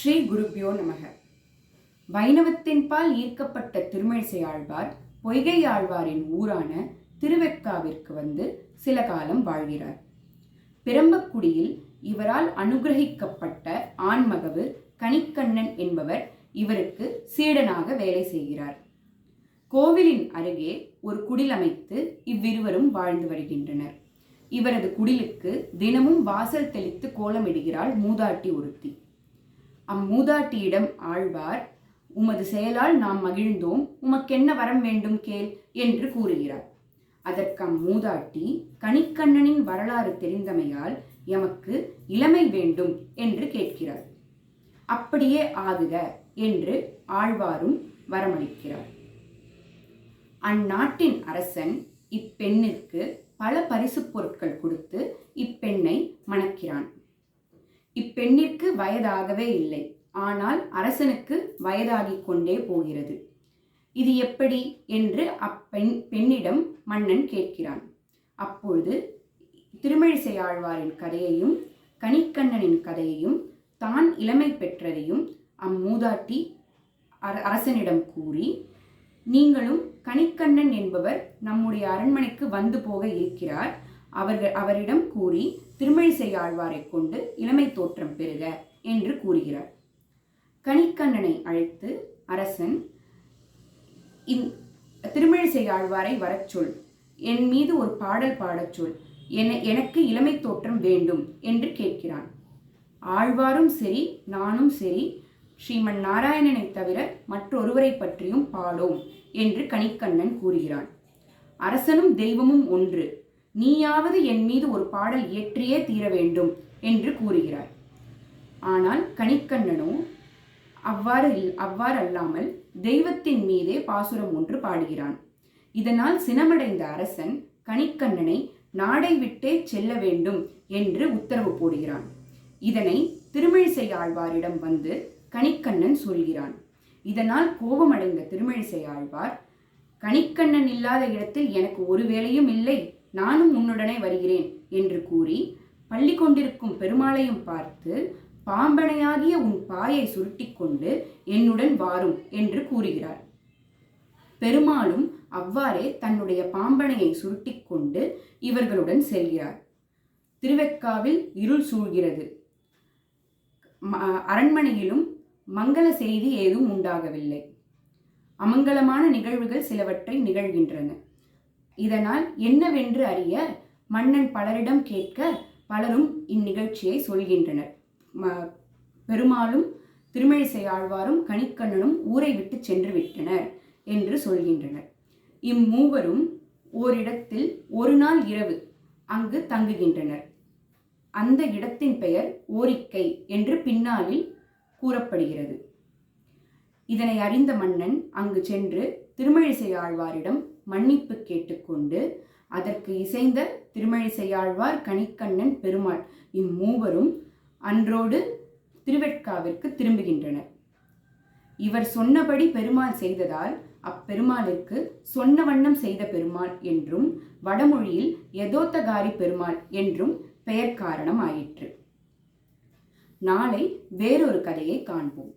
ஸ்ரீ குருபியோ நமக. வைணவத்தின் பால் ஈர்க்கப்பட்ட திருமிழிசை ஆழ்வார் பொய்கை ஆழ்வாரின் ஊரான திருவெக்காவிற்கு வந்து சில காலம் வாழ்கிறார். பிரம்பக்குடியில் இவரால் அனுகிரகிக்கப்பட்ட ஆண்மகவு கணிக்கண்ணன் என்பவர் இவருக்கு சீடனாக வேலை செய்கிறார். கோவிலின் அருகே ஒரு குடில் அமைத்து இவ்விருவரும் வாழ்ந்து வருகின்றனர். இவரது குடிலுக்கு தினமும் வாசல் தெளித்து கோலமிடுகிறாள் மூதாட்டி ஒருத்தி. அம்மூதாட்டியிடம் ஆழ்வார், உமது செயலால் நாம் மகிழ்ந்தோம், உமக்கென்ன வரம் வேண்டும் கேள் என்று கூறுகிறார். அதற்கு அம்மூதாட்டி, கணிக்கண்ணனின் வரலாறு தெரிந்தமையால் எமக்கு இளமை வேண்டும் என்று கேட்கிறார். அப்படியே ஆகுக என்று ஆழ்வாரும் வரமளிக்கிறார். அந்நாட்டின் அரசன் இப்பெண்ணிற்கு பல பரிசு பொருட்கள் கொடுத்து இப்பெண்ணை மணக்கிறான். இப்பெண்ணிற்கு வயதாகவே இல்லை, ஆனால் அரசனுக்கு வயதாகிக் கொண்டே போகிறது. இது எப்படி என்று பெண்ணிடம் மன்னன் கேட்கிறான். அப்பொழுது திருமிழிசை ஆழ்வாரின் கதையையும் கணிக்கண்ணனின் கதையையும் தான் இளமை பெற்றதையும் அம்மூதாட்டி அரசனிடம் கூறி, நீங்களும் கணிக்கண்ணன் என்பவர் நம்முடைய அரண்மனைக்கு வந்து போக இருக்கிறார், அவரிடம் கூறி திருமிழிசை ஆழ்வாரை கொண்டு இளமை தோற்றம் பெறுக என்று கூறுகிறார். கணிக்கண்ணனை அழைத்து அரசன், திருமிழிசை ஆழ்வாரை வரச் சொல், என் மீது ஒரு பாடல் பாடச் சொல், எனக்கு இளமை தோற்றம் வேண்டும் என்று கேட்கிறான். ஆழ்வாரும் சரி நானும் சரி ஸ்ரீமன் நாராயணனை தவிர மற்றொருவரை பற்றியும் பாடோம் என்று கணிக்கண்ணன் கூறுகிறான். அரசனும் தெய்வமும் ஒன்று, நீயாவது என் மீது ஒரு பாடல் இயற்றியே தீர வேண்டும் என்று கூறுகிறார். ஆனால் கணிக்கண்ணனோ அவ்வாறு அல்லாமல் தெய்வத்தின் மீதே பாசுரம் ஒன்று பாடுகிறான். இதனால் சினமடைந்த அரசன் கணிக்கண்ணனை நாடை விட்டே செல்ல வேண்டும் என்று உத்தரவு போடுகிறான். இதனை திருமிழிசை ஆழ்வாரிடம் வந்து கணிக்கண்ணன் சொல்கிறான். இதனால் கோபமடைந்த திருமிழிசை ஆழ்வார், கணிக்கண்ணன் இல்லாத இடத்தில் எனக்கு ஒரு வேலையும் இல்லை, நானும் உன்னுடனே வருகிறேன் என்று கூறி பள்ளி கொண்டிருக்கும் பெருமாளையும் பார்த்து, பாம்பனையாகிய உன் பாயை சுருட்டி கொண்டு என்னுடன் வாரும் என்று கூறுகிறார். பெருமாளும் அவ்வாறே தன்னுடைய பாம்பனையை சுருட்டி கொண்டு இவர்களுடன் செல்கிறார். திருவெக்காவில் இருள் சூழ்கிறது. அரண்மனையிலும் மங்கள செய்தி ஏதும் உண்டாகவில்லை. அமங்கலமான நிகழ்வுகள் சிலவற்றை நிகழ்கின்றன. இதனால் என்னவென்று அறிய மன்னன் பலரிடம் கேட்க பலரும் இந்நிகழ்ச்சியை சொல்கின்றனர். பெருமாளும் திருமிழிசை ஆழ்வாரும் கணிக்கண்ணனும் ஊரை விட்டு சென்று விட்டனர் என்று சொல்கின்றனர். இம்மூவரும் ஓரிடத்தில் ஒரு நாள் இரவு அங்கு தங்குகின்றனர். அந்த இடத்தின் பெயர் ஓரிக்கை என்று பின்னாளில் கூறப்படுகிறது. இதனை அறிந்த மன்னன் அங்கு சென்று திருமிழிசை ஆழ்வாரிடம் மன்னிப்பு கேட்டுக்கொண்டு, அதற்கு இசைந்த திருமிழிசை ஆழ்வார், கணிக்கண்ணன், பெருமாள் இம்மூவரும் அன்றோடு திருவெட்காவிற்கு திரும்புகின்றனர். இவர் சொன்னபடி பெருமாள் செய்ததால் அப்பெருமாளுக்கு சொன்ன வண்ணம் செய்த பெருமாள் என்றும் வடமொழியில் யதோத்தகாரி பெருமாள் என்றும் பெயர் காரணம் ஆயிற்று. நாளை வேறொரு கதையை காண்போம்.